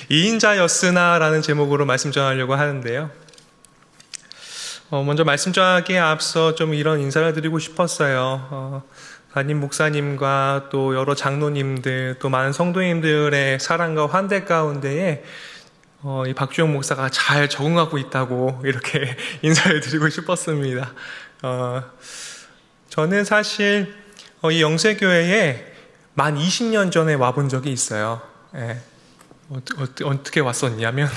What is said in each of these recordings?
이인자였으나라는 제목으로 말씀 전하려고 하는데요. 먼저 말씀 전하기에 앞서 좀 이런 인사를 드리고 싶었어요. 담임 목사님과 또 여러 장로님들, 또 많은 성도님들의 사랑과 환대 가운데에 이 박주영 목사가 잘 적응하고 있다고 이렇게 인사를 드리고 싶었습니다. 저는 사실 이 영세교회에 만 20년 전에 와본 적이 있어요. 예. 어떻게 왔었냐면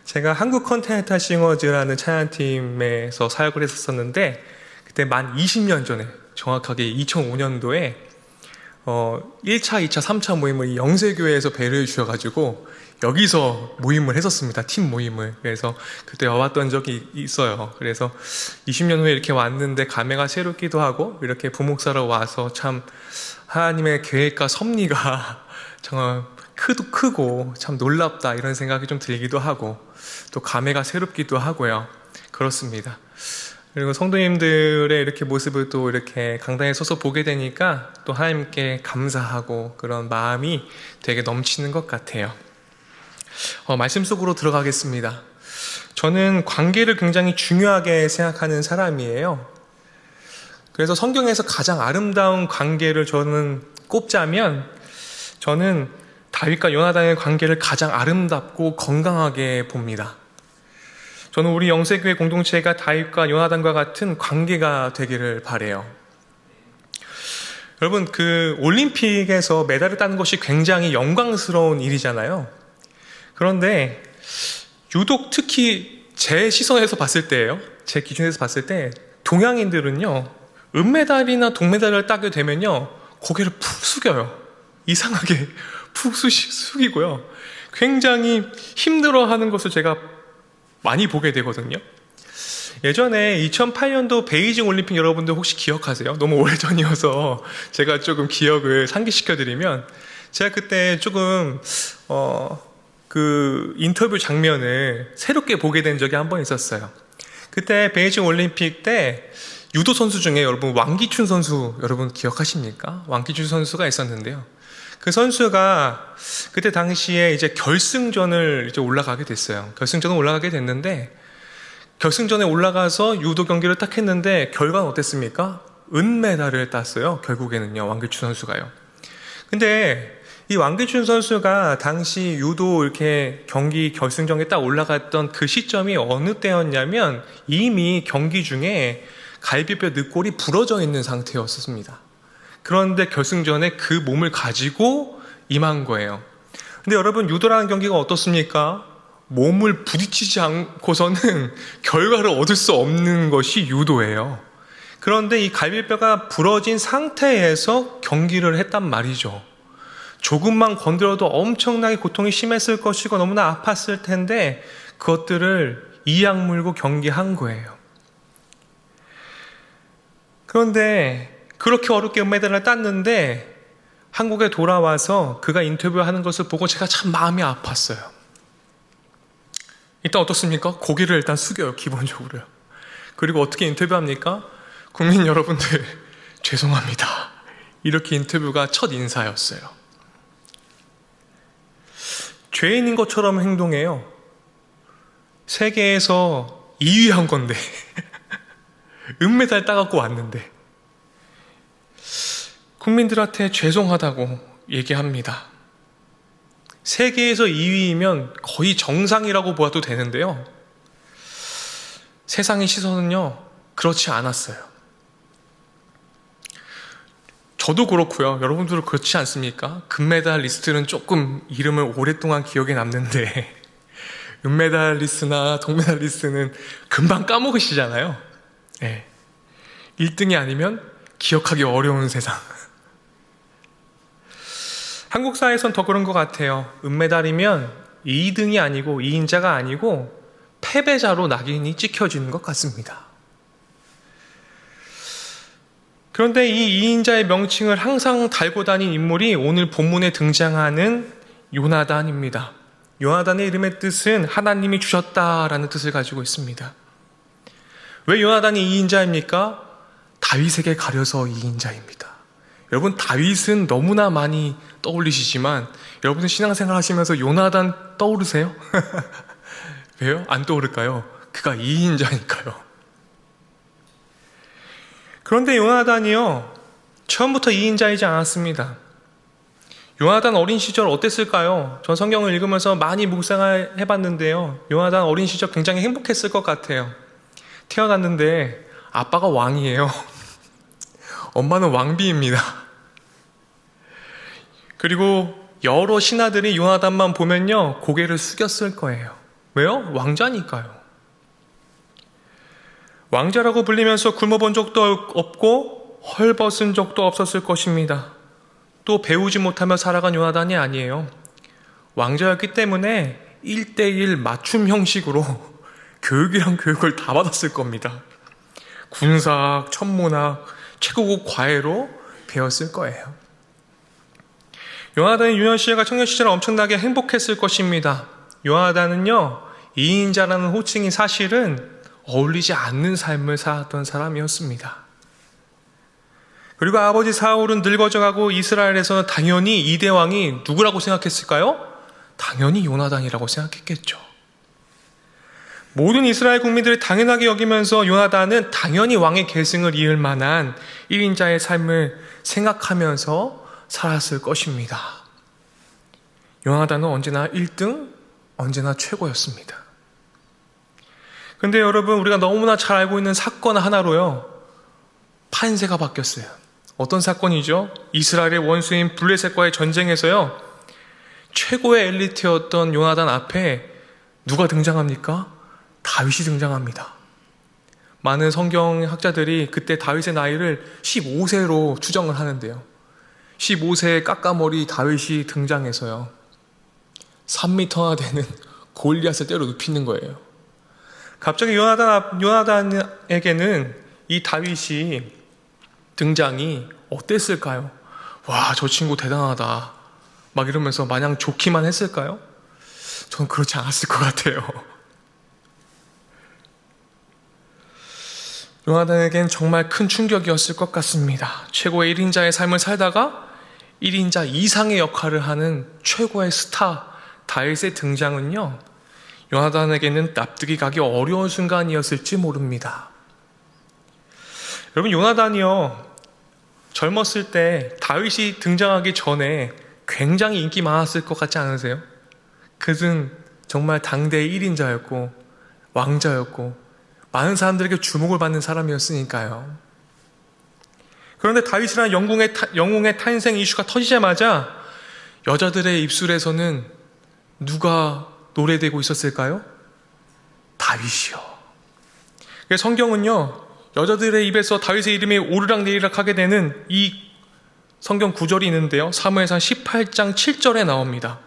제가 한국 컨티넨탈 싱어즈라는 찬양팀에서 사역을 했었는데, 그때 만 20년 전에 정확하게 2005년도에 1차, 2차, 3차 모임을 이 영세교회에서 배려해 주셔가지고 여기서 모임을 했었습니다. 팀 모임을. 그래서 그때 와봤던 적이 있어요. 그래서 20년 후에 이렇게 왔는데 감회가 새롭기도 하고, 이렇게 부목사로 와서 참 하나님의 계획과 섭리가 정말 크고 참 놀랍다, 이런 생각이 좀 들기도 하고, 또 감회가 새롭기도 하고요. 그렇습니다. 그리고 성도님들의 이렇게 모습을 또 이렇게 강단에 서서 보게 되니까 또 하나님께 감사하고 그런 마음이 되게 넘치는 것 같아요. 말씀 속으로 들어가겠습니다. 저는 관계를 굉장히 중요하게 생각하는 사람이에요. 그래서 성경에서 가장 아름다운 관계를 저는 꼽자면, 저는 다윗과 요나단의 관계를 가장 아름답고 건강하게 봅니다. 저는 우리 영세교회 공동체가 다윗과 요나단과 같은 관계가 되기를 바라요. 여러분, 올림픽에서 메달을 따는 것이 굉장히 영광스러운 일이잖아요. 그런데 유독 특히 제 시선에서 봤을 때예요. 제 기준에서 봤을 때 동양인들은요, 은메달이나 동메달을 따게 되면요, 고개를 푹 숙여요. 이상하게 푹 숙이고요. 굉장히 힘들어하는 것을 제가 많이 보게 되거든요. 예전에 2008년도 베이징 올림픽 여러분들 혹시 기억하세요? 너무 오래전이어서 제가 조금 기억을 상기시켜드리면, 제가 그때 조금 인터뷰 장면을 새롭게 보게 된 적이 한 번 있었어요. 그때 베이징 올림픽 때 유도 선수 중에 여러분 왕기춘 선수 여러분 기억하십니까? 왕기춘 선수가 있었는데요. 그 선수가 그때 당시에 이제 결승전을 이제 올라가게 됐어요. 결승전을 올라가게 됐는데, 결승전에 올라가서 유도 경기를 딱 했는데 결과는 어땠습니까? 은메달을 땄어요. 결국에는요, 왕기춘 선수가요. 근데 이 왕기춘 선수가 당시 유도 이렇게 경기 결승전에 딱 올라갔던 그 시점이 어느 때였냐면, 이미 경기 중에 갈비뼈 늑골이 부러져 있는 상태였습니다. 그런데 결승전에 그 몸을 가지고 임한 거예요. 근데 여러분, 유도라는 경기가 어떻습니까? 몸을 부딪히지 않고서는 결과를 얻을 수 없는 것이 유도예요. 그런데 이 갈비뼈가 부러진 상태에서 경기를 했단 말이죠. 조금만 건드려도 엄청나게 고통이 심했을 것이고 너무나 아팠을 텐데, 그것들을 이악 물고 경기한 거예요. 그런데 그렇게 어렵게 은메달을 땄는데 한국에 돌아와서 그가 인터뷰하는 것을 보고 제가 참 마음이 아팠어요. 일단 어떻습니까? 고개를 일단 숙여요, 기본적으로요. 그리고 어떻게 인터뷰합니까? 국민 여러분들, 죄송합니다. 이렇게 인터뷰가 첫 인사였어요. 죄인인 것처럼 행동해요. 세계에서 2위 한 건데 은메달 따갖고 왔는데 국민들한테 죄송하다고 얘기합니다. 세계에서 2위이면 거의 정상이라고 보아도 되는데요, 세상의 시선은요 그렇지 않았어요. 저도 그렇고요, 여러분들도 그렇지 않습니까? 금메달 리스트는 조금 이름을 오랫동안 기억에 남는데 은메달 리스트나 동메달 리스트는 금방 까먹으시잖아요. 네. 1등이 아니면 기억하기 어려운 세상. 한국 사회에선 더 그런 것 같아요. 은메달이면 2등이 아니고 2인자가 아니고 패배자로 낙인이 찍혀지는 것 같습니다. 그런데 이 2인자의 명칭을 항상 달고 다닌 인물이 오늘 본문에 등장하는 요나단입니다. 요나단의 이름의 뜻은 하나님이 주셨다라는 뜻을 가지고 있습니다. 왜 요나단이 2인자입니까? 다윗에게 가려서 2인자입니다. 여러분, 다윗은 너무나 많이 떠올리시지만 여러분은 신앙생활 하시면서 요나단 떠오르세요? 왜요? 안 떠오를까요? 그가 2인자니까요. 그런데 요나단이요, 처음부터 2인자이지 않았습니다. 요나단 어린 시절 어땠을까요? 전 성경을 읽으면서 많이 묵상을 해봤는데요, 요나단 어린 시절 굉장히 행복했을 것 같아요. 태어났는데 아빠가 왕이에요. 엄마는 왕비입니다. 그리고 여러 신하들이 요나단만 보면요, 고개를 숙였을 거예요. 왜요? 왕자니까요. 왕자라고 불리면서 굶어본 적도 없고 헐벗은 적도 없었을 것입니다. 또 배우지 못하며 살아간 요나단이 아니에요. 왕자였기 때문에 1:1 맞춤 형식으로 교육이랑 교육을 다 받았을 겁니다. 군사학, 천문학, 최고급 과외로 배웠을 거예요. 요나단이 유년 시절과 청년 시절에 엄청나게 행복했을 것입니다. 요나단은요, 2인자라는 호칭이 사실은 어울리지 않는 삶을 살았던 사람이었습니다. 그리고 아버지 사울은 늙어져가고 이스라엘에서는 당연히 2대 왕이 누구라고 생각했을까요? 당연히 요나단이라고 생각했겠죠. 모든 이스라엘 국민들이 당연하게 여기면서 요나단은 당연히 왕의 계승을 이을 만한 1인자의 삶을 생각하면서 살았을 것입니다. 요나단은 언제나 1등, 언제나 최고였습니다. 근데 여러분, 우리가 너무나 잘 알고 있는 사건 하나로요, 판세가 바뀌었어요. 어떤 사건이죠? 이스라엘의 원수인 블레셋과의 전쟁에서요, 최고의 엘리트였던 요나단 앞에 누가 등장합니까? 다윗이 등장합니다. 많은 성경학자들이 그때 다윗의 나이를 15세로 추정을 하는데요, 15세의 까까머리 다윗이 등장해서요, 3m나 되는 골리앗을 때려 눕히는 거예요. 갑자기 요나단에게는 이 다윗이 등장이 어땠을까요? 와, 저 친구 대단하다 막 이러면서 마냥 좋기만 했을까요? 전 그렇지 않았을 것 같아요. 요나단에겐 정말 큰 충격이었을 것 같습니다. 최고의 1인자의 삶을 살다가 1인자 이상의 역할을 하는 최고의 스타 다윗의 등장은요, 요나단에게는 납득이 가기 어려운 순간이었을지 모릅니다. 여러분, 요나단이요, 젊었을 때 다윗이 등장하기 전에 굉장히 인기 많았을 것 같지 않으세요? 그는 정말 당대의 1인자였고 왕자였고 많은 사람들에게 주목을 받는 사람이었으니까요. 그런데 다윗이라는 영웅의 탄생 이슈가 터지자마자 여자들의 입술에서는 누가 노래되고 있었을까요? 다윗이요. 성경은요, 여자들의 입에서 다윗의 이름이 오르락내리락 하게 되는 이 성경 구절이 있는데요, 사무엘상 18장 7절에 나옵니다.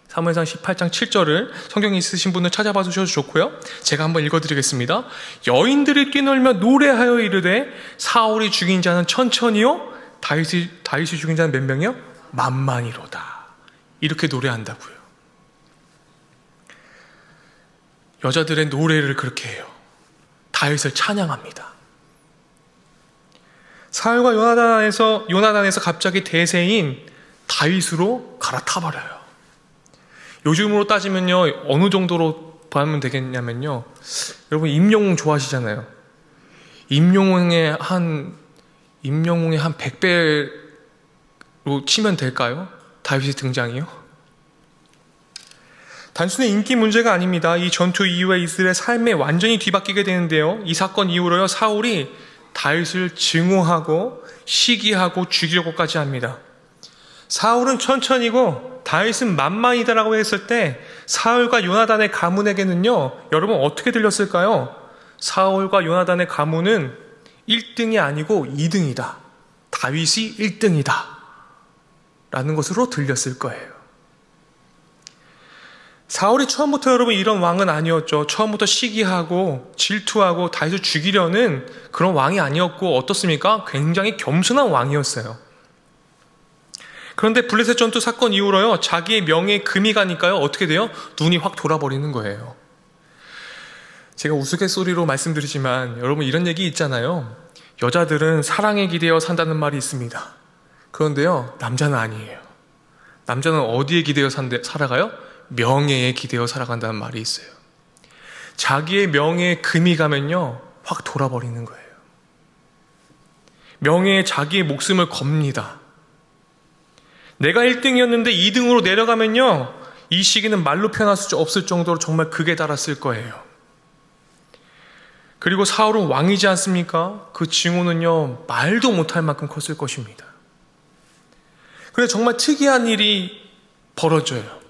사무엘상 18장 7절을 성경이 있으신 분은 찾아봐 주셔도 좋고요, 제가 한번 읽어드리겠습니다. 여인들이 뛰놀며 노래하여 이르되 사울이 죽인 자는 천천히요, 다윗이 죽인 자는 몇 명이요? 만만이로다. 이렇게 노래한다고요. 여자들의 노래를 그렇게 해요. 다윗을 찬양합니다. 사울과 요나단에서 갑자기 대세인 다윗으로 갈아타버려요. 요즘으로 따지면요, 어느 정도로 보면 되겠냐면요, 여러분 임영웅 좋아하시잖아요. 임영웅의 한 100배로 치면 될까요? 다윗의 등장이요? 단순히 인기 문제가 아닙니다. 이 전투 이후에 이스라엘의 삶에 완전히 뒤바뀌게 되는데요, 이 사건 이후로요, 사울이 다윗을 증오하고 시기하고 죽이려고까지 합니다. 사울은 천천히고 다윗은 만만이다라고 했을 때 사울과 요나단의 가문에게는요, 여러분 어떻게 들렸을까요? 사울과 요나단의 가문은 1등이 아니고 2등이다. 다윗이 1등이다. 라는 것으로 들렸을 거예요. 사울이 처음부터 여러분 이런 왕은 아니었죠. 처음부터 시기하고 질투하고 다윗을 죽이려는 그런 왕이 아니었고 어떻습니까? 굉장히 겸손한 왕이었어요. 그런데 블레셋 전투 사건 이후로요, 자기의 명예에 금이 가니까요, 어떻게 돼요? 눈이 확 돌아버리는 거예요. 제가 우스갯소리로 말씀드리지만 여러분 이런 얘기 있잖아요. 여자들은 사랑에 기대어 산다는 말이 있습니다. 그런데요, 남자는 아니에요. 남자는 어디에 기대어 살아가요? 명예에 기대어 살아간다는 말이 있어요. 자기의 명예에 금이 가면요, 확 돌아버리는 거예요. 명예에 자기의 목숨을 겁니다. 내가 1등이었는데 2등으로 내려가면요, 이 시기는 말로 표현할 수 없을 정도로 정말 극에 달았을 거예요. 그리고 사울은 왕이지 않습니까? 그 징후는요, 말도 못할 만큼 컸을 것입니다. 그런데 정말 특이한 일이 벌어져요.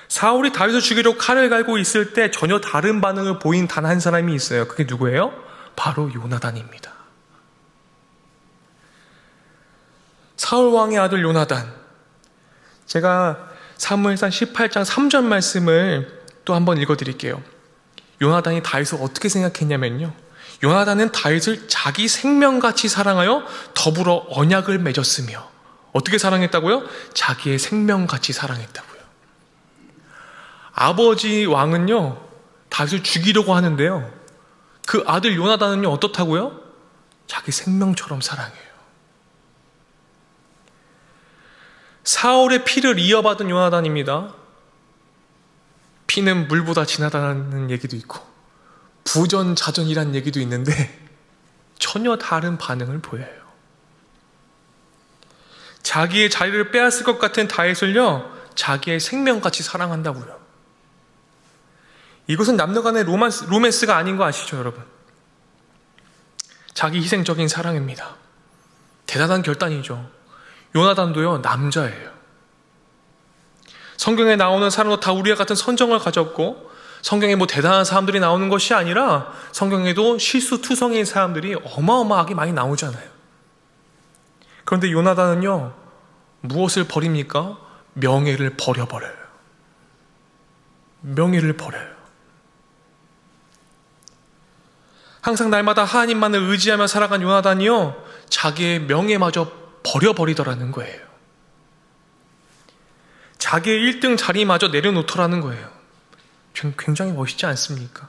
사울이 다윗을 죽이려고 칼을 갈고 있을 때 전혀 다른 반응을 보인 단 한 사람이 있어요. 그게 누구예요? 바로 요나단입니다. 사울 왕의 아들 요나단. 제가 사무엘상 18장 3절 말씀을 또 한번 읽어드릴게요. 요나단이 다윗을 어떻게 생각했냐면요, 요나단은 다윗을 자기 생명같이 사랑하여 더불어 언약을 맺었으며, 어떻게 사랑했다고요? 자기의 생명같이 사랑했다고요. 아버지 왕은요, 다윗을 죽이려고 하는데요, 그 아들 요나단은요, 어떻다고요? 자기 생명처럼 사랑해요. 사울의 피를 이어받은 요나단입니다. 피는 물보다 진하다는 얘기도 있고 부전자전이라는 얘기도 있는데 전혀 다른 반응을 보여요. 자기의 자리를 빼앗을 것 같은 다윗을요, 자기의 생명같이 사랑한다고요. 이것은 남녀 간의 로맨스가 아닌 거 아시죠, 여러분? 자기 희생적인 사랑입니다. 대단한 결단이죠. 요나단도요, 남자예요. 성경에 나오는 사람도 다 우리와 같은 선정을 가졌고, 성경에 뭐 대단한 사람들이 나오는 것이 아니라 성경에도 실수투성이인 사람들이 어마어마하게 많이 나오잖아요. 그런데 요나단은요, 무엇을 버립니까? 명예를 버려버려요. 명예를 버려요. 항상 날마다 하나님만을 의지하며 살아간 요나단이요, 자기의 명예마저 버려버리더라는 거예요. 자기의 1등 자리마저 내려놓더라는 거예요. 굉장히 멋있지 않습니까?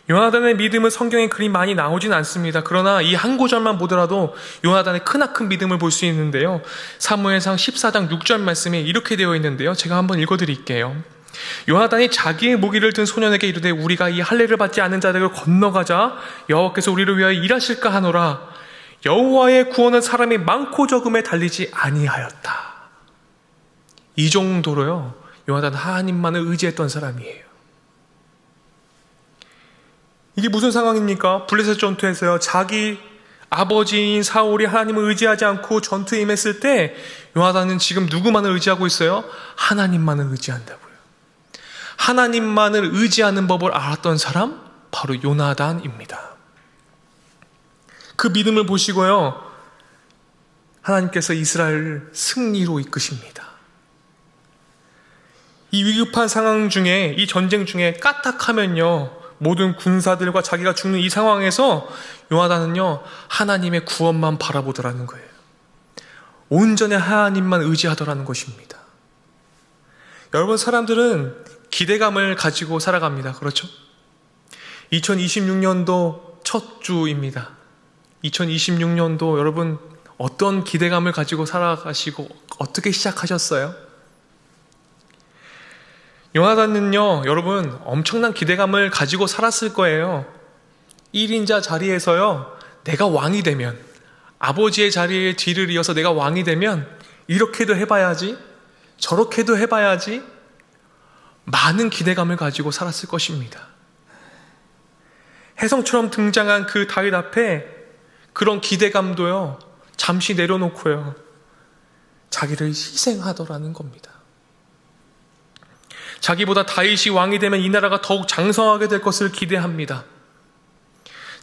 요나단의 믿음은 성경에 그리 많이 나오진 않습니다. 그러나 이 한 구절만 보더라도 요나단의 크나큰 믿음을 볼 수 있는데요, 사무엘상 14장 6절 말씀에 이렇게 되어 있는데요, 제가 한번 읽어드릴게요. 요나단이 자기의 무기를 든 소년에게 이르되 우리가 이 할례를 받지 않은 자들을 건너가자 여호와께서 우리를 위하여 일하실까 하노라. 여호와의 구원은 사람이 많고 적음에 달리지 아니하였다. 이 정도로요, 요나단 하나님만을 의지했던 사람이에요. 이게 무슨 상황입니까? 블레셋 전투에서요, 자기 아버지인 사울이 하나님을 의지하지 않고 전투에 임했을 때 요나단은 지금 누구만을 의지하고 있어요? 하나님만을 의지한다고요. 하나님만을 의지하는 법을 알았던 사람, 바로 요나단입니다. 그 믿음을 보시고요, 하나님께서 이스라엘을 승리로 이끄십니다. 이 위급한 상황 중에, 이 전쟁 중에 까딱하면요, 모든 군사들과 자기가 죽는 이 상황에서 요나단은요, 하나님의 구원만 바라보더라는 거예요. 온전히 하나님만 의지하더라는 것입니다. 여러분, 사람들은 기대감을 가지고 살아갑니다. 그렇죠? 2026년도 첫 주입니다. 2026년도 여러분 어떤 기대감을 가지고 살아가시고 어떻게 시작하셨어요? 요나단은요, 여러분 엄청난 기대감을 가지고 살았을 거예요. 1인자 자리에서요, 내가 왕이 되면, 아버지의 자리에 뒤를 이어서 내가 왕이 되면 이렇게도 해봐야지, 저렇게도 해봐야지, 많은 기대감을 가지고 살았을 것입니다. 혜성처럼 등장한 그 다윗 앞에 그런 기대감도요, 잠시 내려놓고요, 자기를 희생하더라는 겁니다. 자기보다 다윗이 왕이 되면 이 나라가 더욱 장성하게 될 것을 기대합니다.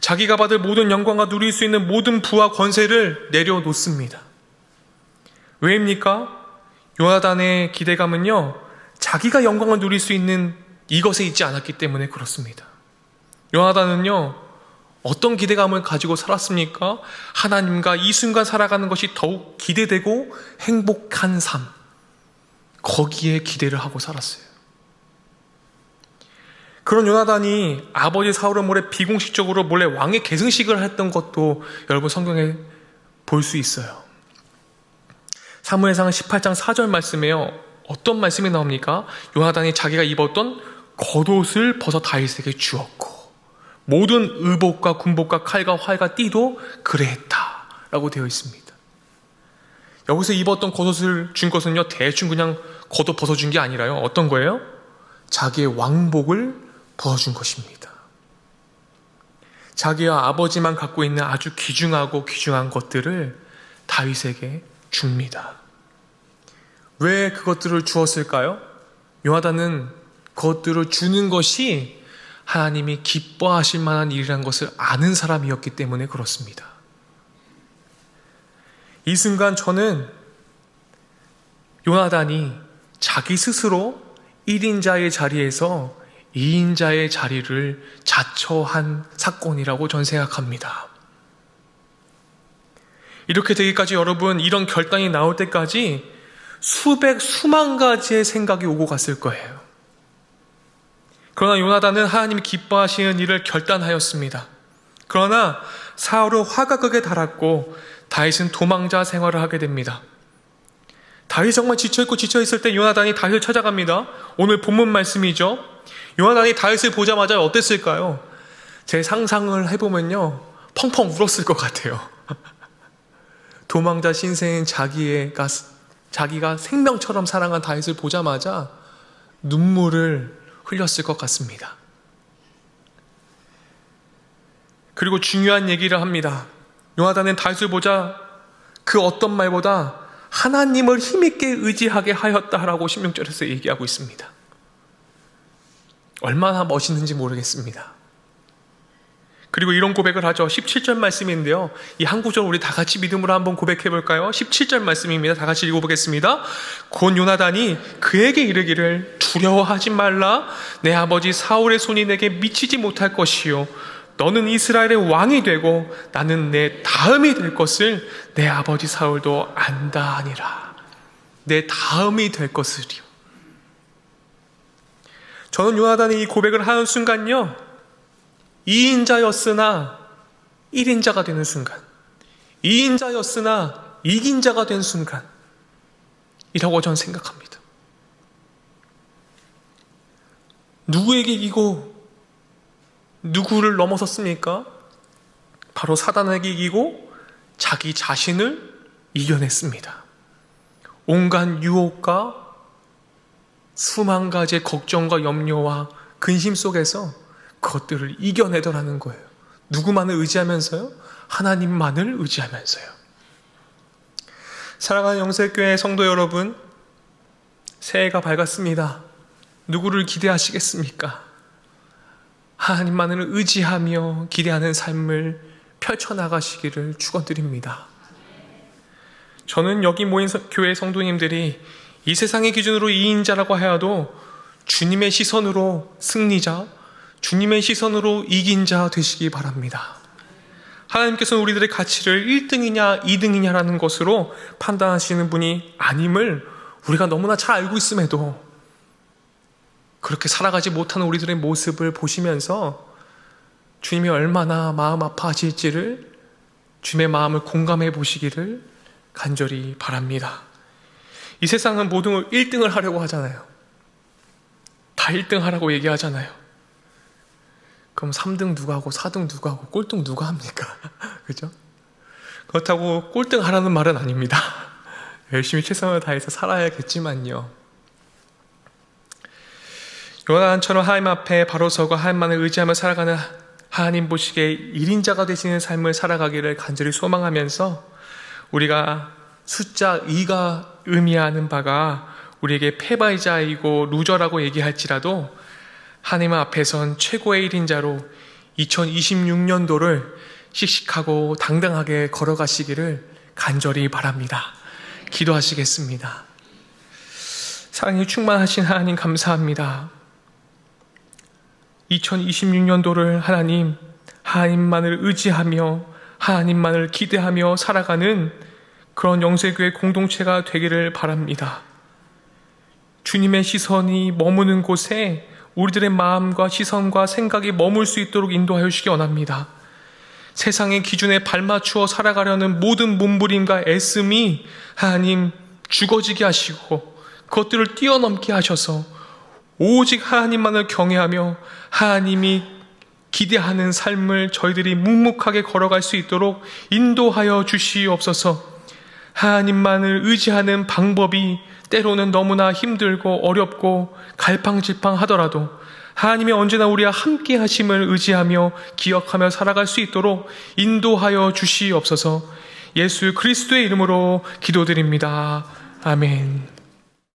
자기가 받을 모든 영광과 누릴 수 있는 모든 부와 권세를 내려놓습니다. 왜입니까? 요나단의 기대감은요, 자기가 영광을 누릴 수 있는 이것에 있지 않았기 때문에 그렇습니다. 요나단은요, 어떤 기대감을 가지고 살았습니까? 하나님과 이 순간 살아가는 것이 더욱 기대되고 행복한 삶, 거기에 기대를 하고 살았어요. 그런 요나단이 아버지 사울을 몰래 비공식적으로 몰래 왕의 계승식을 했던 것도 여러분 성경에 볼 수 있어요. 사무엘상 18장 4절 말씀에요. 어떤 말씀이 나옵니까? 요나단이 자기가 입었던 겉옷을 벗어 다윗에게 주었고 모든 의복과 군복과 칼과 활과 띠도 그래했다 라고 되어 있습니다. 여기서 입었던 겉옷을 준 것은요, 대충 그냥 겉옷 벗어준 게 아니라요, 어떤 거예요? 자기의 왕복을 벗어준 것입니다. 자기와 아버지만 갖고 있는 아주 귀중한 것들을 다윗에게 줍니다. 왜 그것들을 주었을까요? 요나단은 그것들을 주는 것이 하나님이 기뻐하실 만한 일이라는 것을 아는 사람이었기 때문에 그렇습니다. 이 순간 저는 요나단이 자기 스스로 1인자의 자리에서 2인자의 자리를 자처한 사건이라고 전 생각합니다. 이렇게 되기까지 여러분, 이런 결단이 나올 때까지 수만 가지의 생각이 오고 갔을 거예요. 그러나 요나단은 하나님이 기뻐하시는 일을 결단하였습니다. 그러나 사울은 화가 극에 달았고 다윗은 도망자 생활을 하게 됩니다. 다윗이 정말 지쳐있고 지쳐있을 때 요나단이 다윗을 찾아갑니다. 오늘 본문 말씀이죠. 요나단이 다윗을 보자마자 어땠을까요? 제 상상을 해보면요, 펑펑 울었을 것 같아요. 도망자 신세인 자기가 생명처럼 사랑한 다윗을 보자마자 눈물을 흘렸을 것 같습니다. 그리고 중요한 얘기를 합니다. 요나단은 다윗을 보자 그 어떤 말보다 하나님을 힘있게 의지하게 하였다라고 16절에서 얘기하고 있습니다. 얼마나 멋있는지 모르겠습니다. 그리고 이런 고백을 하죠. 17절 말씀인데요, 이 한 구절 우리 다 같이 믿음으로 한번 고백해 볼까요? 17절 말씀입니다. 다 같이 읽어보겠습니다. 곧 요나단이 그에게 이르기를 두려워하지 말라. 내 아버지 사울의 손이 내게 미치지 못할 것이요 너는 이스라엘의 왕이 되고 나는 내 다음이 될 것을 내 아버지 사울도 안다 하니라. 내 다음이 될 것을요. 저는 요나단이 이 고백을 하는 순간요, 2인자였으나 1인자가 되는 순간, 2인자였으나 이긴 자가 된 순간이라고 저는 생각합니다. 누구에게 이기고 누구를 넘어섰습니까? 바로 사단에게 이기고 자기 자신을 이겨냈습니다. 온갖 유혹과 수만 가지의 걱정과 염려와 근심 속에서 그것들을 이겨내더라는 거예요. 누구만을 의지하면서요? 하나님만을 의지하면서요. 사랑하는 영세교회 성도 여러분, 새해가 밝았습니다. 누구를 기대하시겠습니까? 하나님만을 의지하며 기대하는 삶을 펼쳐나가시기를 축원드립니다. 저는 여기 모인 교회 성도님들이 이 세상의 기준으로 2인자라고 하여도 주님의 시선으로 승리자, 주님의 시선으로 이긴 자 되시기 바랍니다. 하나님께서는 우리들의 가치를 1등이냐 2등이냐라는 것으로 판단하시는 분이 아님을 우리가 너무나 잘 알고 있음에도 그렇게 살아가지 못하는 우리들의 모습을 보시면서 주님이 얼마나 마음 아파하실지를, 주님의 마음을 공감해 보시기를 간절히 바랍니다. 이 세상은 모든 1등을 하려고 하잖아요. 다 1등 하라고 얘기하잖아요. 그럼 3등 누가 하고 4등 누가 하고 꼴등 누가 합니까? 그죠? 그렇다고 꼴등 하라는 말은 아닙니다. 열심히 최선을 다해서 살아야겠지만요. 요나단처럼 하나님 앞에 바로 서고 하나님만을 의지하며 살아가는 하나님 보시기에 1인자가 되시는 삶을 살아가기를 간절히 소망하면서 우리가 숫자 2가 의미하는 바가 우리에게 패배자이고 루저라고 얘기할지라도 하나님 앞에선 최고의 1인자로 2026년도를 씩씩하고 당당하게 걸어가시기를 간절히 바랍니다. 기도하시겠습니다. 사랑이 충만하신 하나님 감사합니다. 2026년도를 하나님만을 의지하며 하나님만을 기대하며 살아가는 그런 영세교회 공동체가 되기를 바랍니다. 주님의 시선이 머무는 곳에 우리들의 마음과 시선과 생각이 머물 수 있도록 인도하여 주시기 원합니다. 세상의 기준에 발맞추어 살아가려는 모든 몸부림과 애씀이 하나님 죽어지게 하시고 그것들을 뛰어넘게 하셔서 오직 하나님만을 경외하며 하나님이 기대하는 삶을 저희들이 묵묵하게 걸어갈 수 있도록 인도하여 주시옵소서. 하나님만을 의지하는 방법이 때로는 너무나 힘들고 어렵고 갈팡질팡하더라도 하나님이 언제나 우리와 함께 하심을 의지하며 기억하며 살아갈 수 있도록 인도하여 주시옵소서. 예수 그리스도의 이름으로 기도드립니다. 아멘.